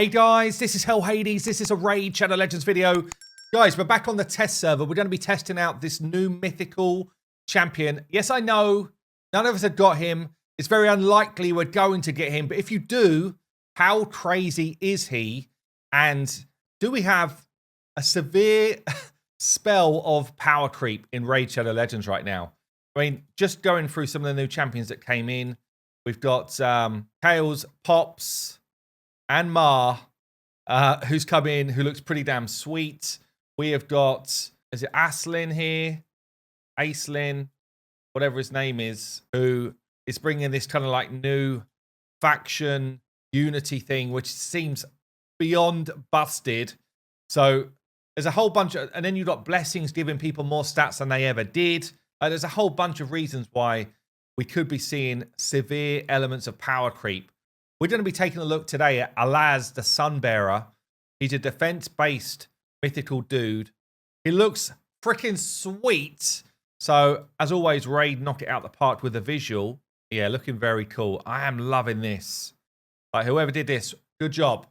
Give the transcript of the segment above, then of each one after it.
Hey guys, this is Hell Hades. This is a Raid Shadow Legends video. Guys, we're back on the test server. We're going to be testing out this new mythical champion. Yes, I know none of us have got him. It's very unlikely we're going to get him. But if you do, how crazy is he? And do we have a severe spell of power creep in Raid Shadow Legends right now? I mean, just going through some of the new champions that came in. We've got Kales, Pops, and Ma, who's come in, who looks pretty damn sweet. We have got, is it Aslin here? Aislin, whatever his name is, who is bringing this kind of like new faction unity thing, which seems beyond busted. So there's a whole bunch of, and then you've got Blessings giving people more stats than they ever did. There's a whole bunch of reasons why we could be seeing severe elements of power creep. We're going to be taking a look today at ALAZ, the Sunbearer. He's a defense-based mythical dude. He looks freaking sweet. So, as always, Raid knock it out the park with a visual. Yeah, looking very cool. I am loving this. Like, whoever did this, good job.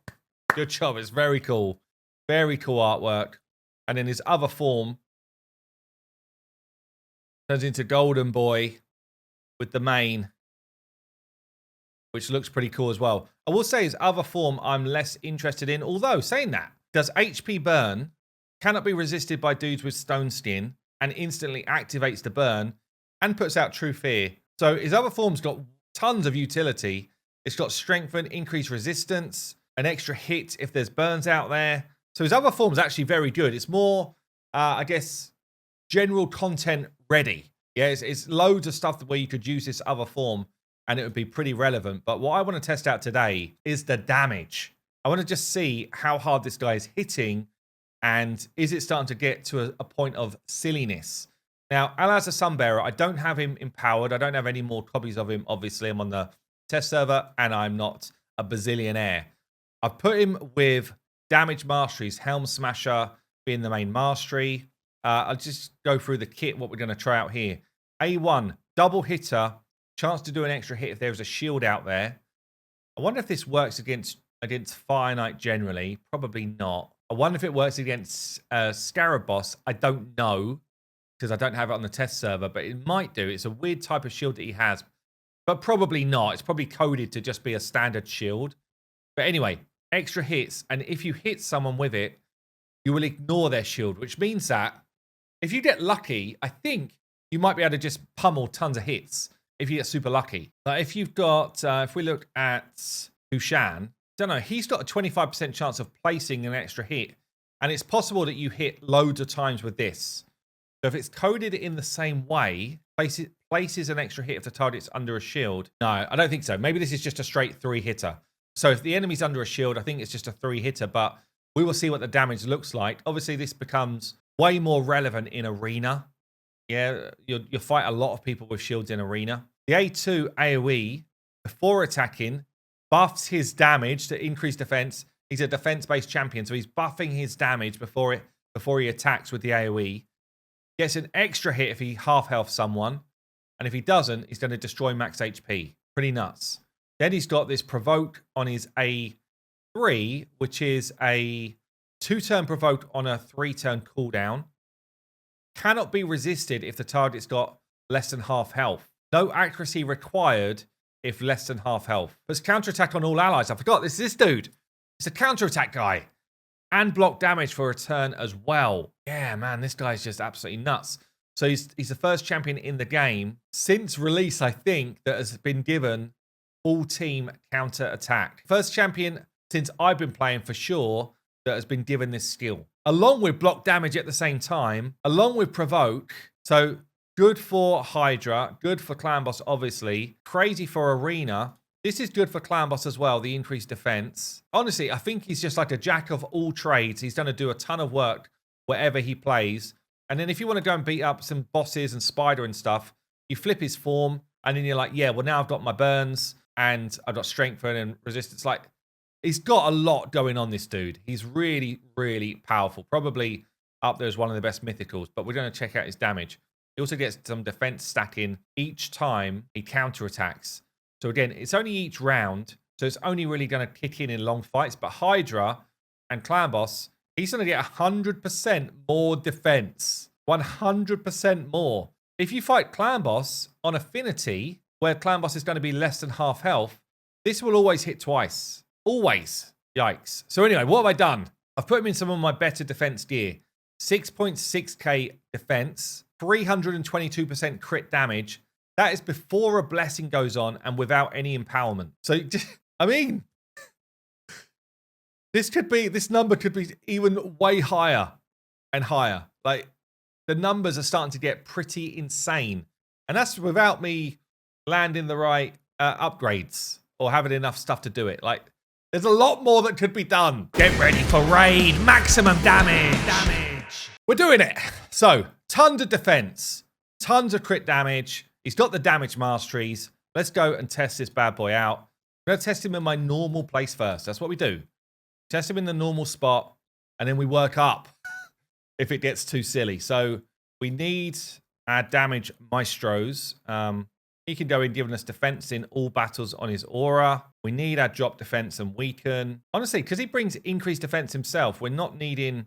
Good job. It's very cool. Very cool artwork. And then his other form turns into Golden Boy with the mane, which looks pretty cool as well. I will say his other form I'm less interested in, although saying that, does HP burn, cannot be resisted by dudes with stone skin, and instantly activates the burn, and puts out True Fear. So his other form's got tons of utility. It's got strengthen, increased resistance, an extra hit if there's burns out there. So his other form's actually very good. It's more, I guess, general content ready. Yeah, it's loads of stuff where you could use this other form and it would be pretty relevant. But what I want to test out today is the damage. I want to just see how hard this guy is hitting, and is it starting to get to a point of silliness. Now, ALAZ the Sunbearer, I don't have him empowered. I don't have any more copies of him. Obviously, I'm on the test server, and I'm not a bazillionaire. I've put him with damage masteries, Helm Smasher being the main mastery. I'll just go through the kit, what we're going to try out here. A1, double hitter. Chance to do an extra hit if there's a shield out there. I wonder if this works against Fire Knight generally. Probably not. I wonder if it works against Scarab Boss. I don't know, because I don't have it on the test server, but it might do. It's a weird type of shield that he has, but probably not. It's probably coded to just be a standard shield. But anyway, extra hits, and if you hit someone with it, you will ignore their shield, which means that if you get lucky, I think you might be able to just pummel tons of hits if you get super lucky. Like if you've got, if we look at Hushan, don't know, he's got a 25% chance of placing an extra hit. And it's possible that you hit loads of times with this. So if it's coded in the same way, places an extra hit if the target's under a shield. No, I don't think so. Maybe this is just a straight 3-hitter. So if the enemy's under a shield, I think it's just a 3-hitter, but we will see what the damage looks like. Obviously, this becomes way more relevant in Arena. Yeah, you'll fight a lot of people with shields in Arena. The A2 AoE, before attacking, buffs his damage to increase defense. He's a defense-based champion, so he's buffing his damage before he attacks with the AoE. Gets an extra hit if he half-health someone, and if he doesn't, he's going to destroy max HP. Pretty nuts. Then he's got this provoke on his A3, which is a 2-turn provoke on a 3-turn cooldown. Cannot be resisted if the target's got less than half health. No accuracy required if less than half health. There's counterattack on all allies. I forgot, this is this dude. It's a counterattack guy. And block damage for a turn as well. Yeah, man, this guy's just absolutely nuts. So he's the first champion in the game since release, I think, that has been given full team counterattack. First champion since I've been playing for sure that has been given this skill. Along with block damage at the same time, along with provoke. So good for Hydra, good for Clan Boss, obviously. Crazy for Arena. This is good for Clan Boss as well, the increased defense. Honestly, I think he's just like a jack of all trades. He's going to do a ton of work wherever he plays. And then if you want to go and beat up some bosses and Spider and stuff, you flip his form, and then you're like, yeah, well, now I've got my burns, and I've got strength and resistance. Like, he's got a lot going on, this dude. He's really, really powerful. Probably up there as one of the best mythicals, but we're going to check out his damage. He also gets some defense stacking each time he counterattacks. So again, it's only each round, So it's only really going to kick in long fights. But Hydra and Clan Boss, he's going to get 100% more defense. 100% more. If you fight Clan Boss on Affinity, where Clan Boss is going to be less than half health, this will always hit twice. Always. Yikes. So anyway, what have I done? I've put him in some of my better defense gear. 6.6k defense, 322% crit damage. That is before a blessing goes on and without any empowerment. So, I mean, this number could be even way higher and higher. Like, the numbers are starting to get pretty insane. And that's without me landing the right upgrades or having enough stuff to do it. Like, there's a lot more that could be done. Get ready for raid. Maximum damage. We're doing it. So, tons of defense. Tons of crit damage. He's got the damage masteries. Let's go and test this bad boy out. I'm going to test him in my normal place first. That's what we do. Test him in the normal spot. And then we work up if it gets too silly. So, we need our damage maestros. He can go in giving us defense in all battles on his aura. We need our drop defense and weaken. Honestly, because he brings increased defense himself, we're not needing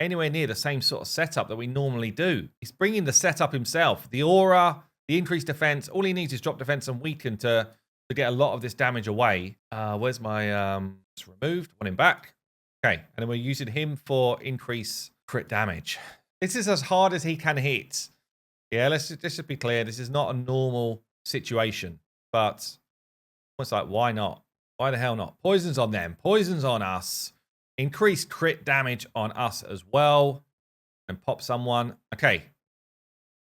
anywhere near the same sort of setup that we normally do. He's bringing the setup himself. The aura, the increased defense. All he needs is drop defense and weaken to get a lot of this damage away. Where's my... it's removed. Want him back. Okay. And then we're using him for increased crit damage. This is as hard as he can hit. Yeah, let's just be clear. This is not a normal situation, but it's like, why not? Why the hell not? Poisons on them, poisons on us, increased crit damage on us as well, and pop someone. Okay,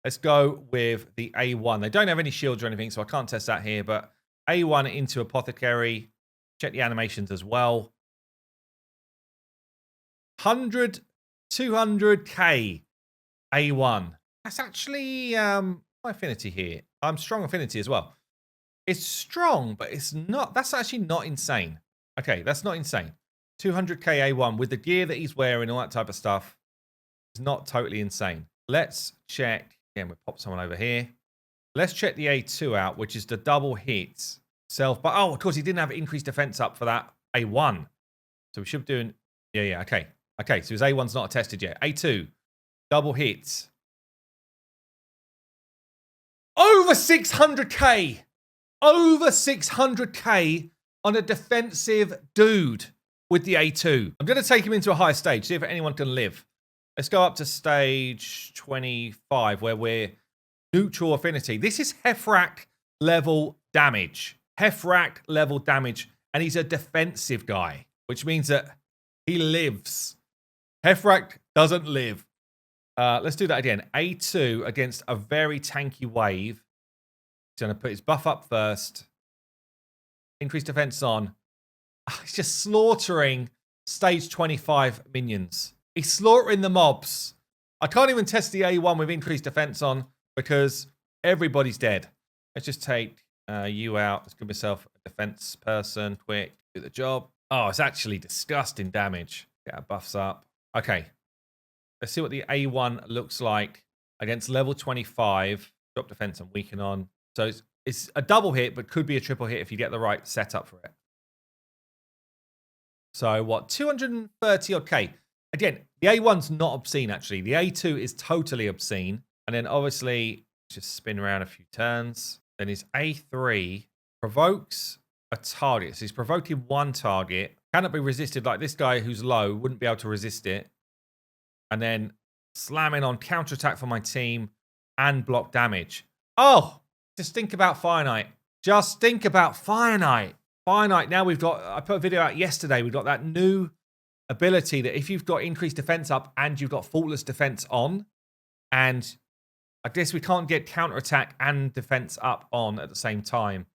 let's go with the A1. They don't have any shields or anything, so I can't test that here, but A1 into Apothecary. Check the animations as well. 100, 200k A1. That's actually my affinity here. I'm strong affinity as well. It's strong, but it's not. That's actually not insane. Okay, that's not insane. 200k A1 with the gear that he's wearing, all that type of stuff. It's not totally insane. Let's check. Again, we'll pop someone over here. Let's check the A2 out, which is the double hit self. But oh, of course, he didn't have increased defense up for that A1. So we should be doing. Yeah. Okay. Okay. So his A1's not attested yet. A2 double hits. Over 600k. Over 600k on a defensive dude with the A2. I'm going to take him into a higher stage, see if anyone can live. Let's go up to stage 25, where we're neutral affinity. This is Hefrak level damage. Hefrak level damage. And he's a defensive guy, which means that he lives. Hefrak doesn't live. Let's do that again. A2 against a very tanky wave. He's going to put his buff up first. Increase defense on. He's just slaughtering stage 25 minions. He's slaughtering the mobs. I can't even test the A1 with increased defense on because everybody's dead. Let's just take you out. Let's give myself a defense person. Quick. Do the job. Oh, it's actually disgusting damage. Get our buffs up. Okay. Let's see what the A1 looks like against level 25. Drop defense and weaken on. So it's a double hit, but could be a triple hit if you get the right setup for it. So what? 230 odd K. Again, the A1's not obscene, actually. The A2 is totally obscene. And then obviously, just spin around a few turns. Then his A3 provokes a target. So he's provoking one target. Cannot be resisted. Like this guy who's low wouldn't be able to resist it. And then slamming on counterattack for my team and block damage. Oh, just think about Fire Knight. Just think about Fire Knight. Fire Knight, now we've got, I put a video out yesterday, we've got that new ability that if you've got increased defense up and you've got faultless defense on, and I guess we can't get counterattack and defense up on at the same time,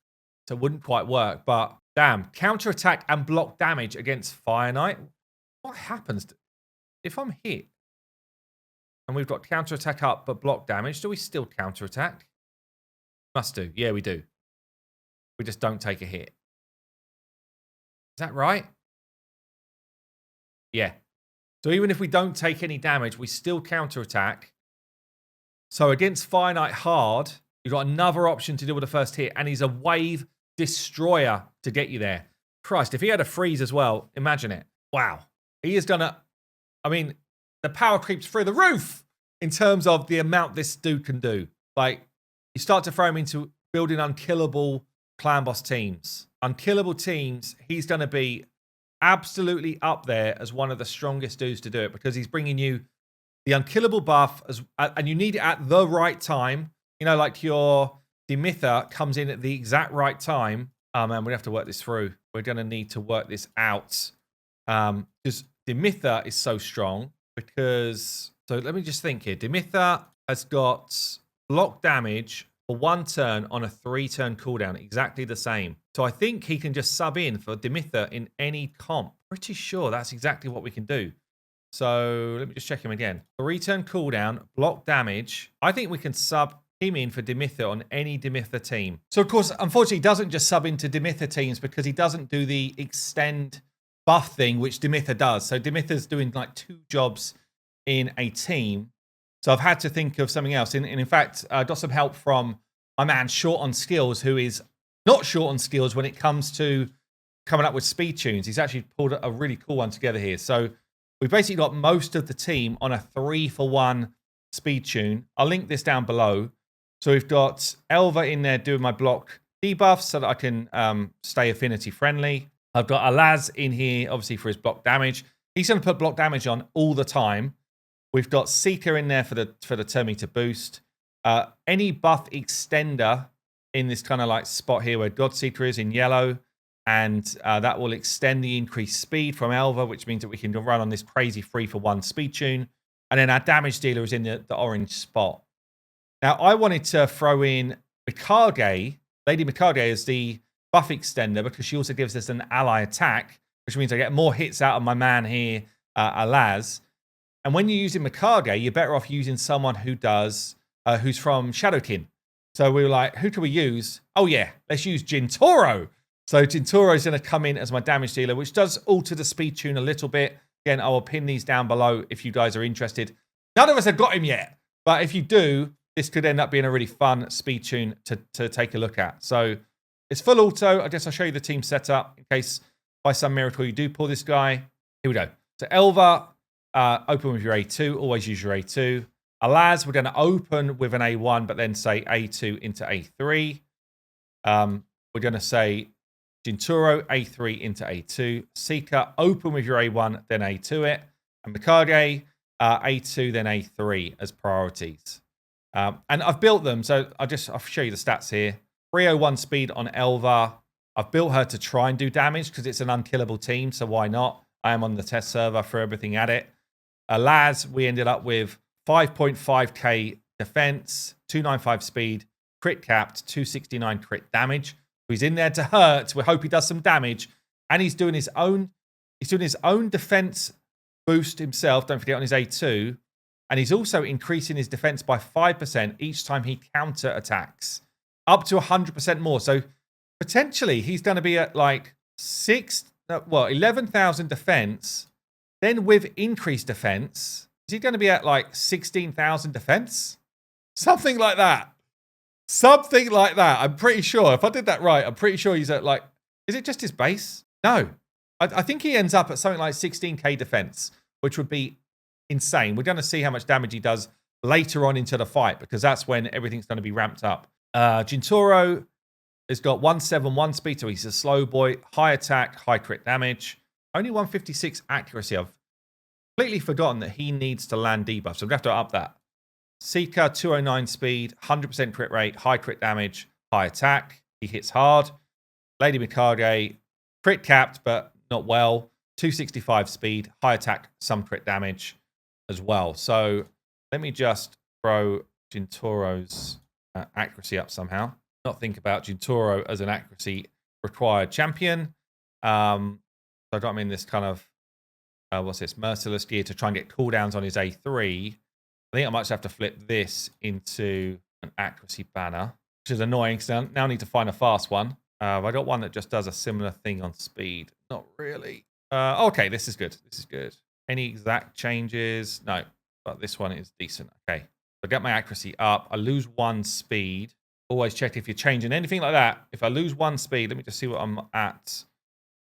so it wouldn't quite work, but damn, counterattack and block damage against Fire Knight. What happens if I'm hit? And we've got counterattack up, but block damage. Do we still counterattack? Must do. Yeah, we do. We just don't take a hit. Is that right? Yeah. So even if we don't take any damage, we still counterattack. So against Fire Knight hard, you've got another option to deal with the first hit, and he's a wave destroyer to get you there. Christ, if he had a freeze as well, imagine it. Wow. He has done I mean, the power creeps through the roof in terms of the amount this dude can do. Like, you start to throw him into building unkillable clan boss teams. Unkillable teams, he's going to be absolutely up there as one of the strongest dudes to do it because he's bringing you the unkillable buff, and you need it at the right time. You know, like your Demither comes in at the exact right time. Oh, man, we have to work this through. We're going to need to work this out. Because Demither is so strong because... So let me just think here. Demither has got block damage for 1 turn on a 3-turn cooldown. Exactly the same. So I think he can just sub in for Demither in any comp. Pretty sure that's exactly what we can do. So let me just check him again. 3-turn cooldown, block damage. I think we can sub him in for Demither on any Demither team. So, of course, unfortunately, he doesn't just sub into Demither teams because he doesn't do the extend buff thing, which Demither does. So Demither's doing like 2 jobs in a team. So I've had to think of something else. And in fact, I got some help from my man Short on Skills, who is not short on skills when it comes to coming up with speed tunes. He's actually pulled a really cool one together here. So we've basically got most of the team on a 3-for-1 speed tune. I'll link this down below. So we've got Elva in there doing my block debuffs so that I can stay affinity friendly. I've got ALAZ in here, obviously, for his block damage. He's going to put block damage on all the time. We've got Seeker in there for the turn meter boost. Any buff extender in this kind of like spot here where Godseeker is in yellow. And that will extend the increased speed from Elva, which means that we can run on this crazy 3-for-1 speed tune. And then our damage dealer is in the orange spot. Now, I wanted to throw in Mikage, Lady Mikage, as the buff extender because she also gives us an ally attack, which means I get more hits out of my man here, ALAZ. And when you're using Mikage, you're better off using someone who does, who's from Shadowkin. So we were like, who can we use? Oh, yeah, let's use Jintoro. So Jintoro is going to come in as my damage dealer, which does alter the speed tune a little bit. Again, I will pin these down below if you guys are interested. None of us have got him yet, but if you do, this could end up being a really fun speed tune to take a look at. So it's full auto. I guess I'll show you the team setup in case by some miracle you do pull this guy. Here we go. So Elva, open with your A2. Always use your A2. ALAZ, we're going to open with an A1, but then say A2 into A3. We're going to say Jintoro, A3 into A2. Seeker, open with your A1, then A2 it. And Mikage, A2, then A3 as priorities. And I've built them, so I'll show you the stats here. 301 speed on Elva. I've built her to try and do damage because it's an unkillable team, so why not? I am on the test server for everything at it. ALAZ, we ended up with 5.5k defense, 295 speed, crit capped, 269 crit damage. He's in there to hurt. We hope he does some damage. And he's doing his own defense boost himself, don't forget, on his A2. And he's also increasing his defense by 5% each time he counter attacks, up to 100% more. So potentially he's going to be at like 11,000 defense. Then with increased defense, is he going to be at like 16,000 defense? Something like that. Something like that. I'm pretty sure. If I did that right, I'm pretty sure he's at like, is it just his base? No. I think he ends up at something like 16k defense, which would be insane. We're going to see how much damage he does later on into the fight because that's when everything's going to be ramped up. Jintoro has got 171 speed, so he's a slow boy. High attack, high crit damage. Only 156 accuracy. I've completely forgotten that he needs to land debuff, so I'm going to have to up that. Seeker, 209 speed, 100% crit rate, high crit damage, high attack. He hits hard. Lady Mikage, crit capped, but not well. 265 speed, high attack, some crit damage as well. So let me just throw Jintoro's accuracy up somehow. Not think about Jintoro as an accuracy required champion. So I got him in this kind of, what's this, merciless gear to try and get cooldowns on his A3. I think I might just have to flip this into an accuracy banner, which is annoying because I now need to find a fast one. I got one that just does a similar thing on speed. Not really. Okay, this is good. This is good. Any exact changes? No, but this one is decent. Okay, so I get my accuracy up. I lose 1 speed. Always check if you're changing anything like that. If I lose 1 speed, let me just see what I'm at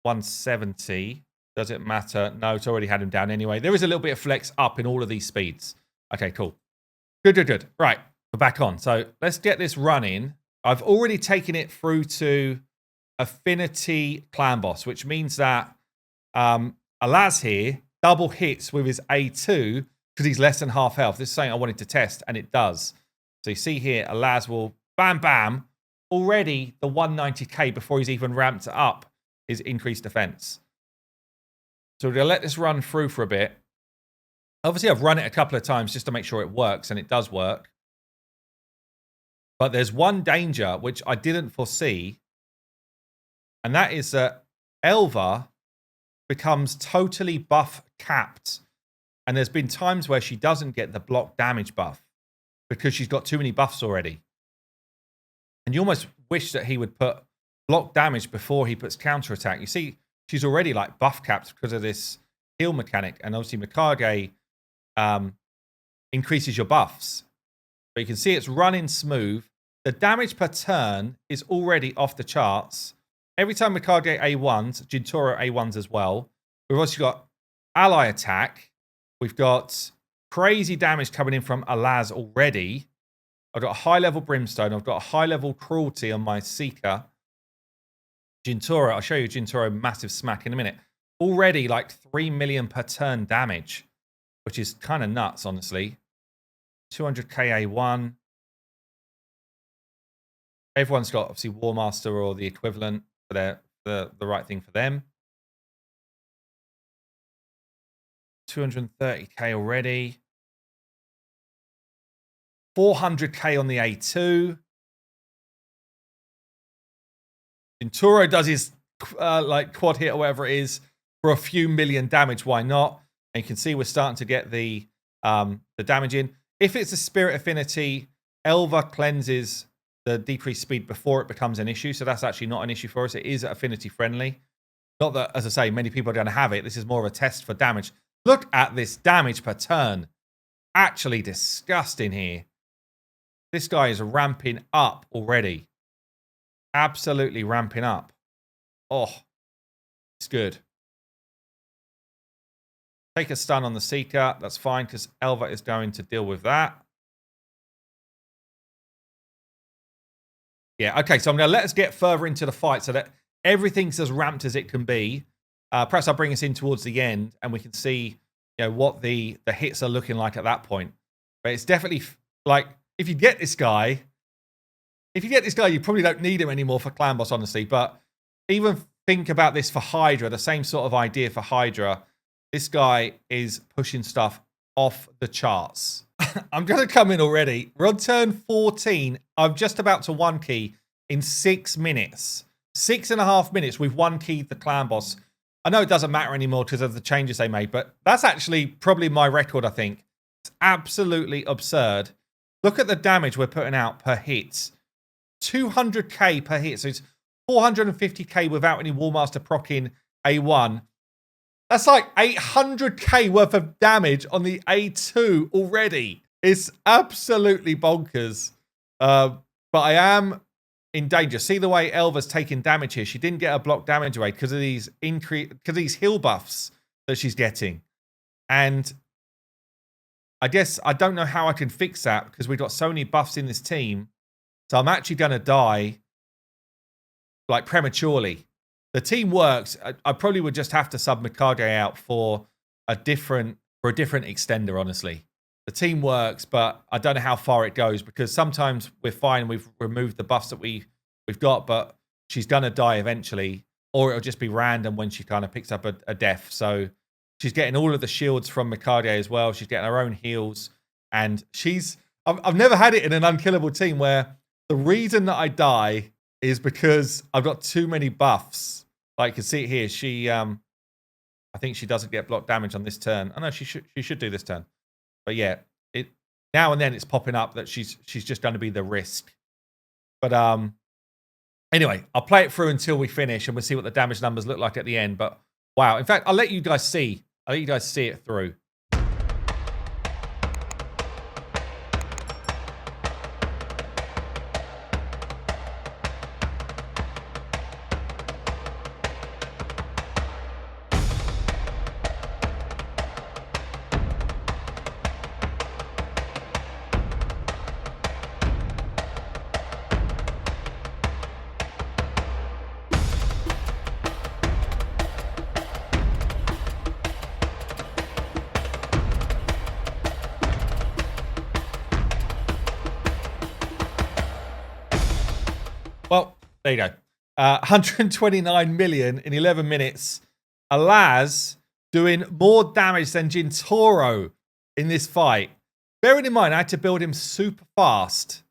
170. Does it matter? No, it's already had him down anyway. There is a little bit of flex up in all of these speeds. Okay, cool. Good, good, good. Right, we're back on. So let's get this running. I've already taken it through to Affinity Clan Boss, which means that ALAZ here double hits with his A2 because he's less than half health. This is something I wanted to test, and it does. So you see here, ALAZ will bam, bam. Already the 190k before he's even ramped up his increased defense. So we're going to let this run through for a bit. Obviously, I've run it a couple of times just to make sure it works, and it does work. But there's one danger which I didn't foresee, and that is that Elva becomes totally buff capped. And there's been times where she doesn't get the block damage buff because she's got too many buffs already. And you almost wish that he would put block damage before he puts counter attack. You see, she's already like buff capped because of this heal mechanic. And obviously Mikage increases your buffs. But you can see it's running smooth. The damage per turn is already off the charts. Every time Mikage A1s, Jintoro A1s as well. We've also got ally attack. We've got crazy damage coming in from ALAZ already. I've got a high-level Brimstone. I've got a high-level Cruelty on my Seeker. Jintoro, I'll show you Jintoro massive smack in a minute. Already like 3 million per turn damage, which is kind of nuts, honestly. 200k A1. Everyone's got, obviously, War Master or the equivalent for the right thing for them. 230k already. 400k on the A2. Jintoro does his like quad hit or whatever it is for a few million damage. Why not? And you can see we're starting to get the damage in. If it's a Spirit Affinity, Elva cleanses the decreased speed before it becomes an issue. So that's actually not an issue for us. It is affinity friendly. Not that, as I say, many people are going to have it. This is more of a test for damage. Look at this damage per turn. Actually disgusting here. This guy is ramping up already. Absolutely ramping up. Oh, it's good. Take a stun on the Seeker. That's fine because Elva is going to deal with that. Yeah, okay, so I'm going to let us get further into the fight so that everything's as ramped as it can be. Perhaps I'll bring us in towards the end and we can see, you know, what the hits are looking like at that point. But it's definitely, like, if you get this guy, you probably don't need him anymore for Clan Boss, honestly. But even think about this for Hydra, the same sort of idea for Hydra. This guy is pushing stuff off the charts. I'm going to come in already. We're on turn 14. I'm just about to one key in 6 minutes. 6.5 minutes, we've one keyed the Clan Boss. I know it doesn't matter anymore because of the changes they made, but that's actually probably my record, I think. It's absolutely absurd. Look at the damage we're putting out per hit. 200k per hit. So it's 450k without any Warmaster proccing A1. That's like 800k worth of damage on the A2 already. It's absolutely bonkers. But I am in danger. See the way Elva's taking damage here. She didn't get a block damage rate because of these heal buffs that she's getting. And I guess I don't know how I can fix that because we've got so many buffs in this team. So I'm actually going to die like prematurely. The team works. I probably would just have to sub Mikage out for a different extender, honestly. The team works, but I don't know how far it goes because sometimes we're fine. We've removed the buffs that we've got, but she's going to die eventually, or it'll just be random when she kind of picks up a death. So she's getting all of the shields from Mikage as well. She's getting her own heals, and I've never had it in an unkillable team where the reason that I die is because I've got too many buffs. Like you can see it here, she I think she doesn't get block damage on this turn. Oh no, she should do this turn. But yeah, now and then it's popping up that she's just going to be the risk. But anyway, I'll play it through until we finish and we'll see what the damage numbers look like at the end. But wow, in fact, I'll let you guys see. I'll let you guys see it through. Well, there you go. 129 million in 11 minutes. ALAZ doing more damage than Gintoro in this fight. Bearing in mind, I had to build him super fast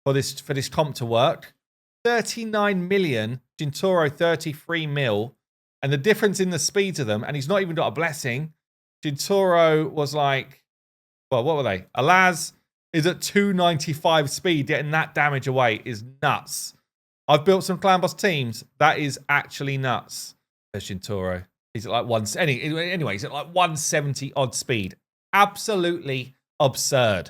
for this comp to work. 39 million, Gintoro 33 mil. And the difference in the speeds of them, and he's not even got a blessing. Gintoro was like, well, what were they? ALAZ is at 295 speed. Getting that damage away is nuts. I've built some clan boss teams. That is actually nuts. There's Gintoro. He's at like anyway, he's at like 170 odd speed. Absolutely absurd.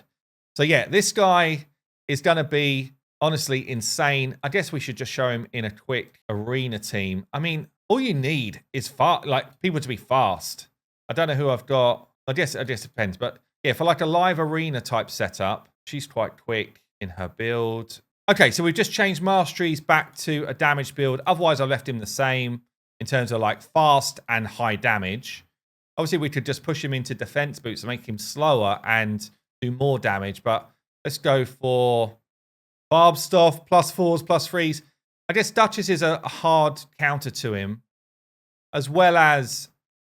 So yeah, this guy is going to be honestly insane. I guess we should just show him in a quick arena team. I mean, all you need is people to be fast. I don't know who I've got. I guess it depends. But yeah, for like a live arena type setup, she's quite quick in her build. Okay, so we've just changed masteries back to a damage build. Otherwise, I left him the same in terms of like fast and high damage. Obviously, we could just push him into defense boots and make him slower and do more damage. But let's go for barb stuff, +4s, +3s. I guess Duchess is a hard counter to him, as well as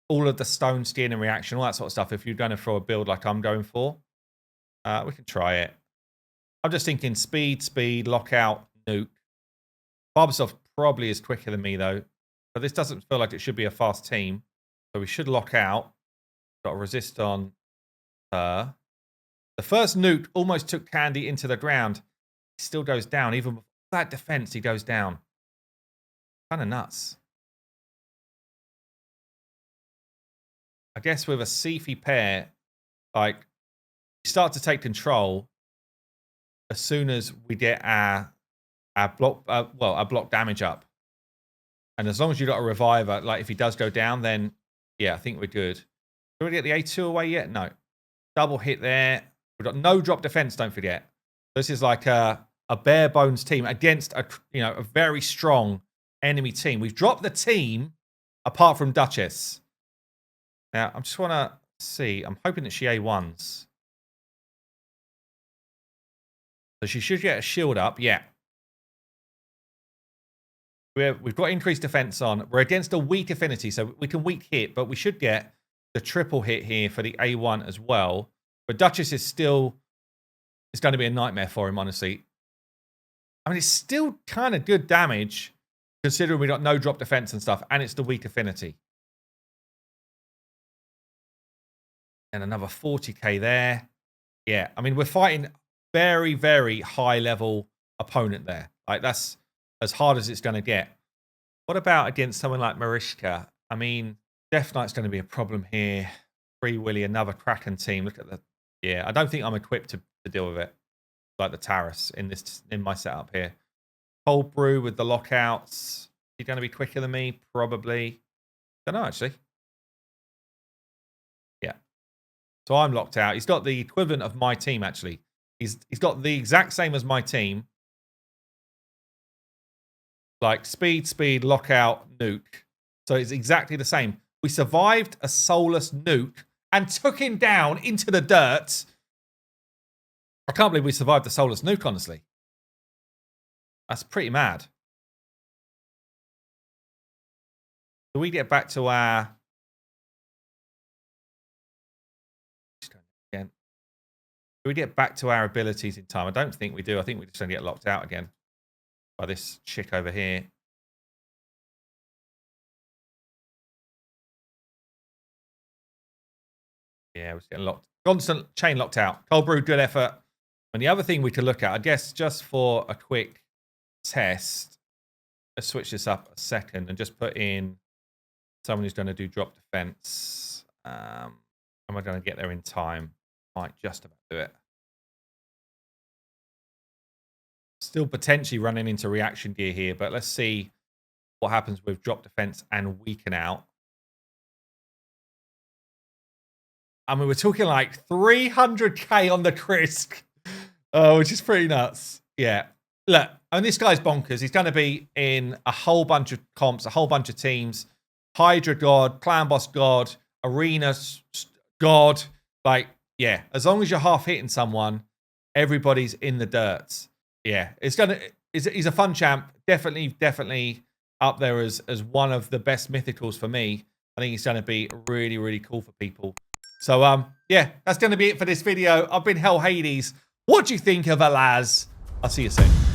all of the stone skin and reaction, all that sort of stuff. If you're going to throw a build like I'm going for, we can try it. I'm just thinking speed, lockout, nuke. Barbasov probably is quicker than me, though. But this doesn't feel like it should be a fast team. So we should lock out. Got a resist on her. The first nuke almost took Candy into the ground. He still goes down. Even with that defense, he goes down. Kind of nuts. I guess with a Siphi pair, like, we start to take control as soon as we get our block damage up. And as long as you got a reviver, like if he does go down, then yeah, I think we're good. Did we get the A2 away yet? No. Double hit there. We've got no drop defense, don't forget. This is like a bare bones team against a very strong enemy team. We've dropped the team apart from Duchess. Now, I just want to see. I'm hoping that she A1s. So she should get a shield up. Yeah. We've got increased defense on. We're against a weak affinity, so we can weak hit, but we should get the triple hit here for the A1 as well. But Duchess is still... It's going to be a nightmare for him, honestly. I mean, it's still kind of good damage, considering we got no drop defense and stuff, and it's the weak affinity. And another 40k there. Yeah, I mean, we're fighting very, very high-level opponent there. Like, that's as hard as it's going to get. What about against someone like Mariska? I mean, Death Knight's going to be a problem here. Free Willy, another Kraken team. Look at the... Yeah, I don't think I'm equipped to deal with it. Like the Taurus in my setup here. Cold Brew with the lockouts. He's going to be quicker than me? Probably. Don't know, actually. Yeah. So I'm locked out. He's got the equivalent of my team, actually. He's got the exact same as my team. Like speed, lockout, nuke. So it's exactly the same. We survived a soulless nuke and took him down into the dirt. I can't believe we survived the soulless nuke, honestly. That's pretty mad. Do we get back to our... Again. Do we get back to our abilities in time? I don't think we do. I think we're just going to get locked out again by this chick over here. Yeah, we're just getting locked. Constant chain locked out. Cold Brew, good effort. And the other thing we could look at, I guess, just for a quick test, let's switch this up a second and just put in someone who's going to do drop defense. Am I going to get there in time? Might just about do it. Still potentially running into reaction gear here, but let's see what happens with drop defense and weaken out. I mean, we're talking like 300k on the Krisk, which is pretty nuts. Yeah. Look, I mean, this guy's bonkers. He's going to be in a whole bunch of comps, a whole bunch of teams. Hydra God, Clan Boss God, Arena God. Like, yeah, as long as you're half hitting someone, everybody's in the dirt. Yeah, it's going to... he's a fun champ. Definitely up there as one of the best mythicals for me. I think he's going to be really cool for people. So, yeah, that's going to be it for this video. I've been Hell Hades. What do you think of ALAZ? I'll see you soon.